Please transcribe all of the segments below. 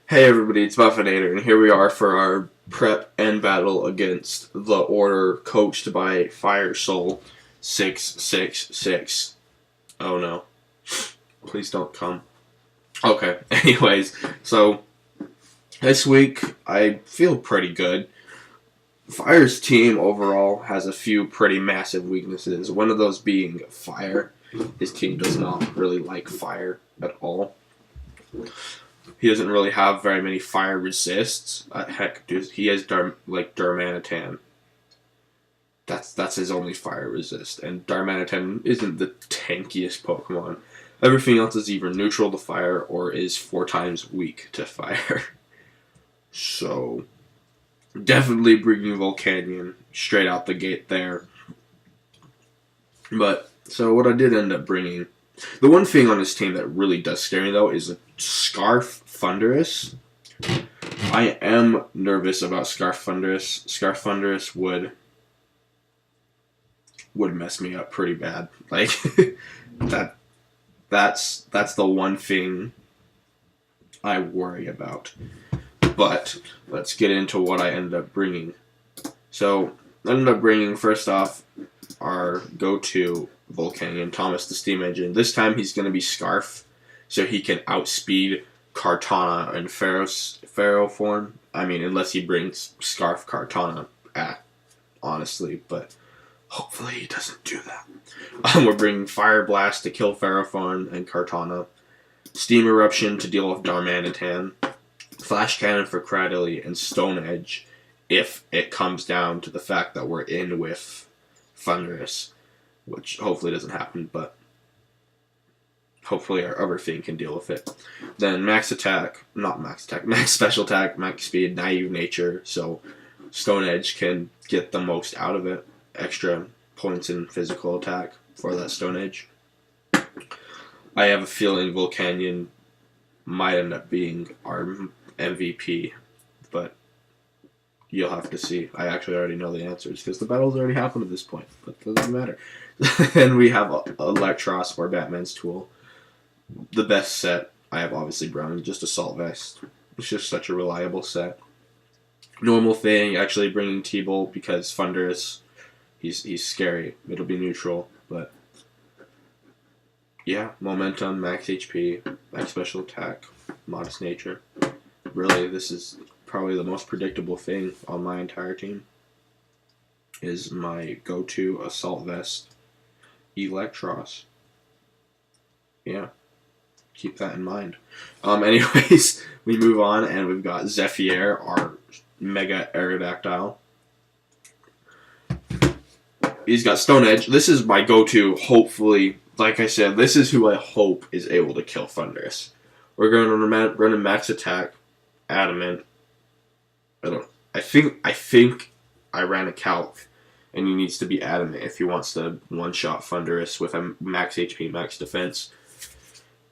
Hey everybody, it's Buffinator, and here we are for our prep and battle against the Order coached by Fire Soul 666. Oh no. Please don't come. Okay, anyways, so this week I feel pretty good. Fire's team overall has a few pretty massive weaknesses, one of those being fire. His team does not really like fire at all. He doesn't really have very many fire resists. Heck, dude, he has Darmanitan. That's his only fire resist, and Darmanitan isn't the tankiest Pokemon. Everything else is either neutral to fire or is 4 times weak to fire. So, definitely bringing Volcanion straight out the gate there. But, so what I did end up bringing, the one thing on this team that really does scare me though is a Scarf Thunderous. I am nervous about Scarf Thunderous. Scarf Thunderous would mess me up pretty bad. Like that's the one thing I worry about. But let's get into what I ended up bringing. So I ended up bringing, first off, our go-to Volcanion, Thomas the Steam Engine. This time he's going to be Scarf, so he can outspeed Kartana and Pharaoh form. I mean, unless he brings Scarf Kartana honestly, but hopefully he doesn't do that. We're bringing Fire Blast to kill Pharaoh form and Kartana, Steam Eruption to deal with Darmanitan, Flash Cannon for Cradily, and Stone Edge if it comes down to the fact that we're in with Thunderous, which hopefully doesn't happen, but hopefully our other thing can deal with it. Then max special attack, max speed, naive nature, so Stone Edge can get the most out of it. Extra points in physical attack for that Stone Edge. I have a feeling Volcanion might end up being our MVP, but you'll have to see. I actually already know the answers because the battle's already happened at this point, but it doesn't matter. And we have Electros, or Batman's Tool. The best set I have obviously brought, just Assault Vest. It's just such a reliable set. Normal thing, actually bringing T-Bolt because Thunderous, he's scary. It'll be neutral, but yeah, momentum, max HP, max special attack, modest nature. Really, this is probably the most predictable thing on my entire team. Is my go-to Assault Vest, Electros. Yeah, keep that in mind. Anyways, we move on, and we've got Zephyr, our Mega Aerodactyl. He's got Stone Edge. This is my go-to, hopefully. Like I said, this is who I hope is able to kill Thunderous. We're going to run a max attack, Adamant. I think I ran a calc, and he needs to be Adamant if he wants to one-shot Thunderous with a max HP, max defense.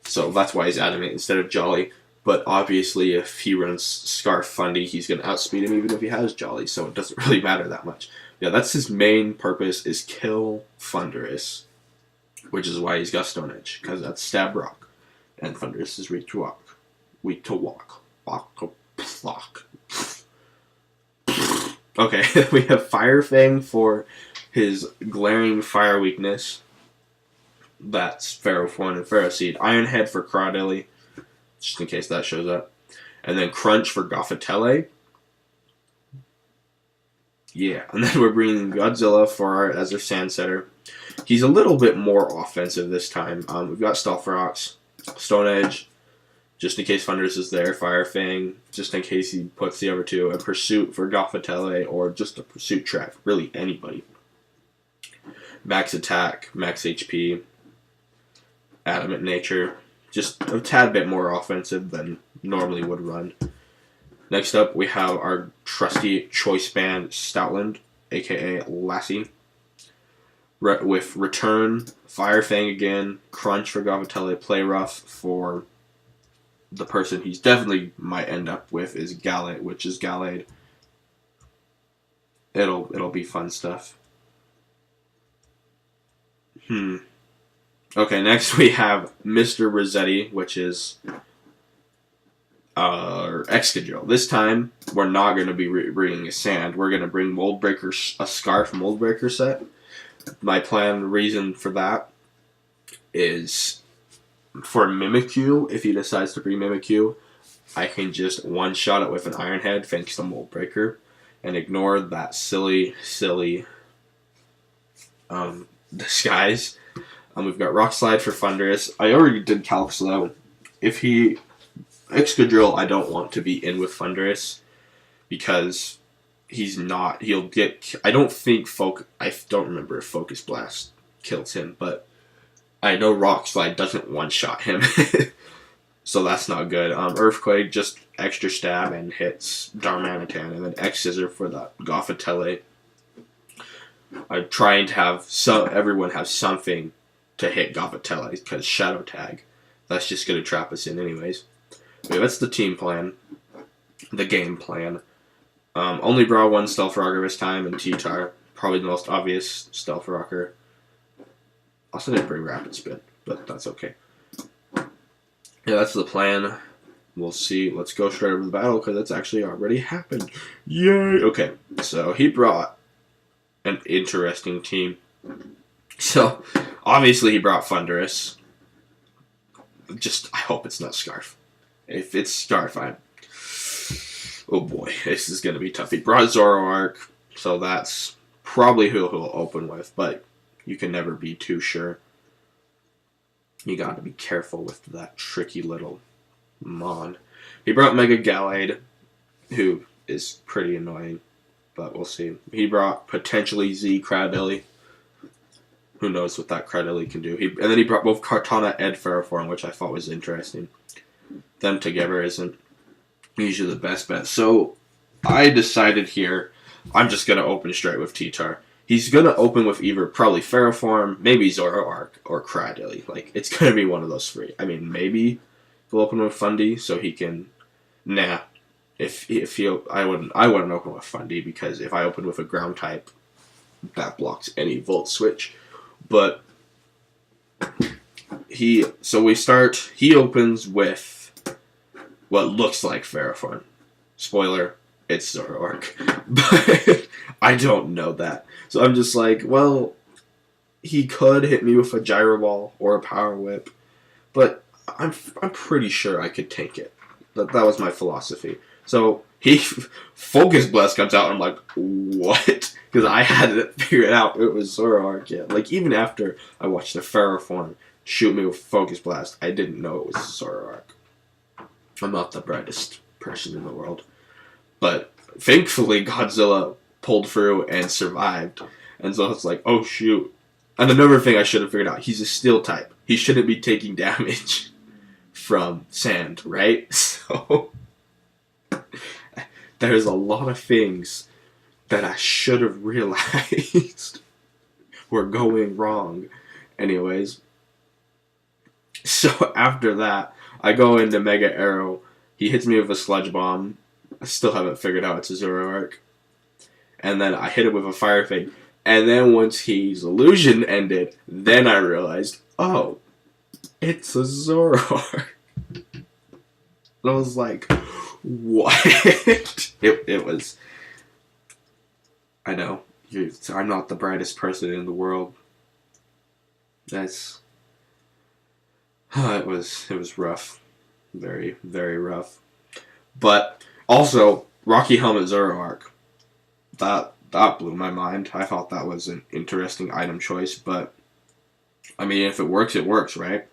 So that's why he's Adamant instead of Jolly. But obviously, if he runs Scarf Fundy, he's going to outspeed him even if he has Jolly, so it doesn't really matter that much. Yeah, that's his main purpose, is kill Thunderous, which is why he's got Stone Edge, because that's Stab Rock, and Thunderous is weak to walk. Weak to walk. Walk. Okay, we have Fire Fang for his glaring fire weakness. That's Ferrothorn and Ferroseed. Iron Head for Crawdilly, just in case that shows up. And then Crunch for Gothitelle. Yeah, and then we're bringing Godzilla as our Sand Setter. He's a little bit more offensive this time. We've got Stealth Rocks, Stone Edge, just in case Thunderous is there, Fire Fang, just in case he puts the other two, and Pursuit for Gothitelle, or just a Pursuit track, really anybody. Max attack, max HP, Adamant nature, just a tad bit more offensive than normally would run. Next up, we have our trusty Choice Band Stoutland, aka Lassie, with Return, Fire Fang again, Crunch for Gothitelle, Play Rough for the person he's definitely might end up with is Gallade, which is Gallade. It'll be fun stuff. Okay, next we have Mr. Rossetti, which is Excadrill. This time, we're not going to be bringing a sand. We're going to bring a Scarf Moldbreaker set. My reason for that is for Mimikyu, if he decides to bring Mimikyu, I can just one-shot it with an Iron Head thanks to Moldbreaker and ignore that silly disguise. We've got Rock Slide for Thundurus. I already did Calc Slow. If he Excadrill, I don't want to be in with Thundurus because he's not. He'll get. I don't remember if Focus Blast kills him, but I know Rock Slide doesn't one-shot him, so that's not good. Earthquake, just extra stab and hits Darmanitan, and then X Scissor for the Gothitelle. I'm trying to have everyone have something to hit Gothitelle because Shadow Tag. That's just going to trap us in anyways. Okay, that's the team plan. The game plan. Only brought one Stealth Rocker this time, and T-Tar. Probably the most obvious Stealth Rocker. Also didn't bring Rapid Spin, but that's okay. Yeah, that's the plan. We'll see. Let's go straight over the battle, because it's actually already happened. Yay! Okay, so he brought an interesting team. So, obviously he brought Thundurus. I hope it's not Scarf. If it's Scarf, oh boy, this is going to be tough. He brought Zoroark, so that's probably who he'll open with, but you can never be too sure. You got to be careful with that tricky little Mon. He brought Mega Gallade, who is pretty annoying, but we'll see. He brought potentially Z Cradily. Who knows what that Cradily can do. And then he brought both Kartana and Ferroform, which I thought was interesting. Them together isn't usually the best bet. So I decided here, I'm just going to open straight with T-Tar. He's going to open with either probably Ferroform, maybe Zoroark, or Cradily. Like, it's going to be one of those three. I mean, maybe he'll open with Fundy so he can... Nah. I wouldn't open with Fundy, because if I open with a ground type, that blocks any Volt Switch. But he opens with what looks like Ferroform. Spoiler, it's Zoroark. But I don't know that. So I'm just like, well, he could hit me with a Gyro Ball or a Power Whip, but I'm pretty sure I could tank it. That was my philosophy. So he Focus Blast comes out, and I'm like, what? Because I had to figure it out. It was Zoroark. Yeah, like even after I watched the Ferroform shoot me with Focus Blast, I didn't know it was Zoroark. I'm not the brightest person in the world, but thankfully Godzilla pulled through and survived. And so it's like, oh shoot. And another thing I should have figured out: he's a Steel type. He shouldn't be taking damage from Sand, right? So there's a lot of things that I should have realized were going wrong. Anyways, so after that, I go into Mega Arrow. He hits me with a Sludge Bomb. I still haven't figured out it's a Zoroark. And then I hit it with a Fire Fang. And then once his illusion ended, then I realized, oh, it's a Zoroark. And I was like, what? It was... I know. I'm not the brightest person in the world. It was rough. Very, very rough. But also, Rocky Helmet Zoroark. That blew my mind. I thought that was an interesting item choice, but I mean, if it works, it works, right?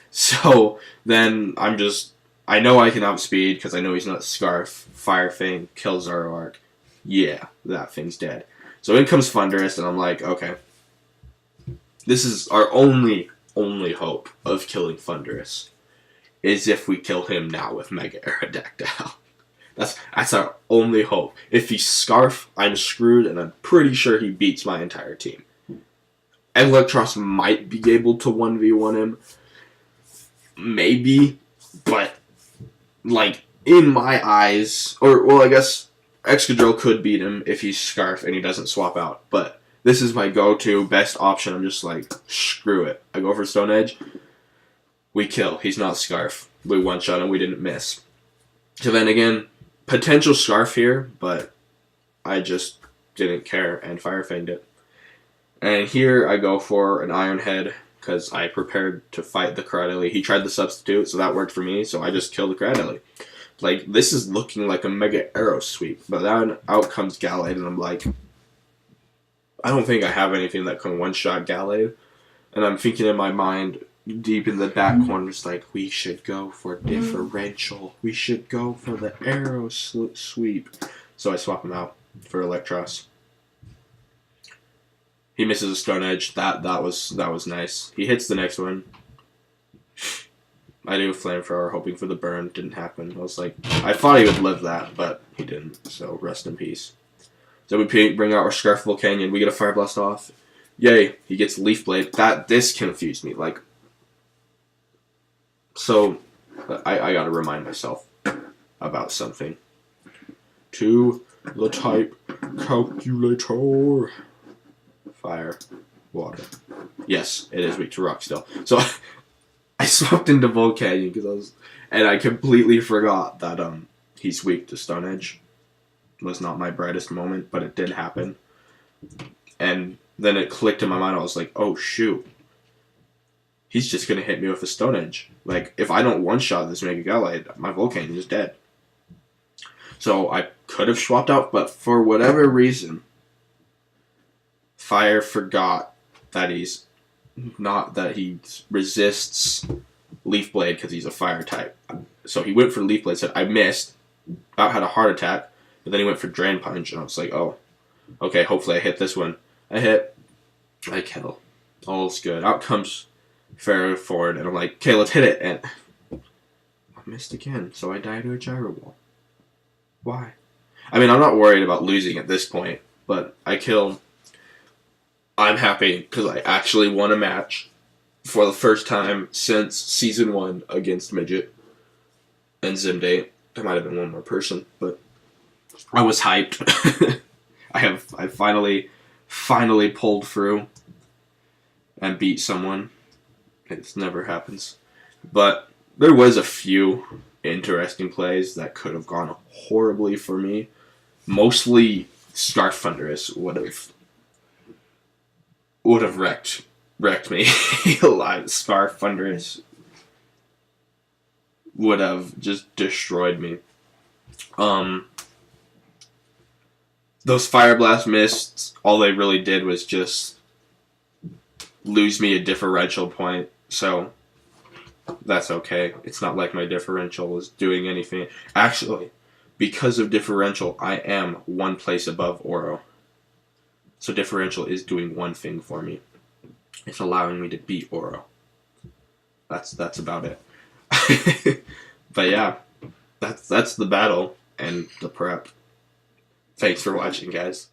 So then I know I can outspeed because I know he's not Scarf. Fire Fang, kill Zoroark. Yeah, that thing's dead. So in comes Thundurus, and I'm like, okay. This is our only hope of killing Thundurus, is if we kill him now with Mega Aerodactyl. That's our only hope. If he's Scarf, I'm screwed, and I'm pretty sure he beats my entire team. Electros might be able to 1v1 him. Maybe, but, like, in my eyes, I guess Excadrill could beat him if he's Scarf and he doesn't swap out, but this is my go-to best option. I'm just like, screw it. I go for Stone Edge. We kill. He's not Scarf. We one-shot him. We didn't miss. So then again, potential scarf here, but I just didn't care and fire fanged it. And here I go for an Iron Head because I prepared to fight the Cradilly. He tried the substitute, so that worked for me, so I just killed the Cradilly. Like, this is looking like a Mega Arrow sweep, but then out comes Gallade, and I'm like, I don't think I have anything that can one-shot Gallade. And I'm thinking in my mind, deep in the back corners, like, we should go for differential. We should go for the Arrow sweep. So I swap him out for Electros. He misses a Stone Edge. That was nice. He hits the next one. I do a Flamethrower, hoping for the burn. Didn't happen. I was like, I thought he would live that, but he didn't. So rest in peace. So we bring out our Scarfable Canyon. We get a Fire Blast off. Yay! He gets Leaf Blade. This confused me. Like, so I gotta remind myself about something. To the type calculator. Fire, water. Yes, it is weak to rock still. So I swapped into Volcanion because I completely forgot that he's weak to Stone Edge. It was not my brightest moment, but it did happen. And then it clicked in my mind. I was like, oh shoot, he's just gonna hit me with a Stone Edge. Like, if I don't one shot this Mega Gallade, my Volcanion is dead. So I could have swapped out, but for whatever reason, Fire forgot that he resists Leaf Blade because he's a fire type. So he went for Leaf Blade, said I missed, about had a heart attack, but then he went for Drain Punch, and I was like, oh, okay, hopefully I hit this one. I hit, I kill. All's good. Out comes Pharaoh Ford, and I'm like, okay, let's hit it, and I missed again, so I die to a Gyro Ball. Why? I mean, I'm not worried about losing at this point, but I kill. I'm happy because I actually won a match for the first time since Season 1 against Midget and Zimdate. There might have been one more person, but I was hyped. I finally pulled through and beat someone. It never happens. But there was a few interesting plays that could have gone horribly for me. Mostly Scarf Thunderous would have wrecked me alive. Scarf Thunderous would have just destroyed me. Those Fire Blast mists, all they really did was just lose me a differential point, so that's okay. It's not like my differential was doing anything. Actually, because of differential, I am one place above Oro. So differential is doing one thing for me. It's allowing me to beat Oro. That's about it. But yeah, that's the battle and the prep. Thanks for watching, guys.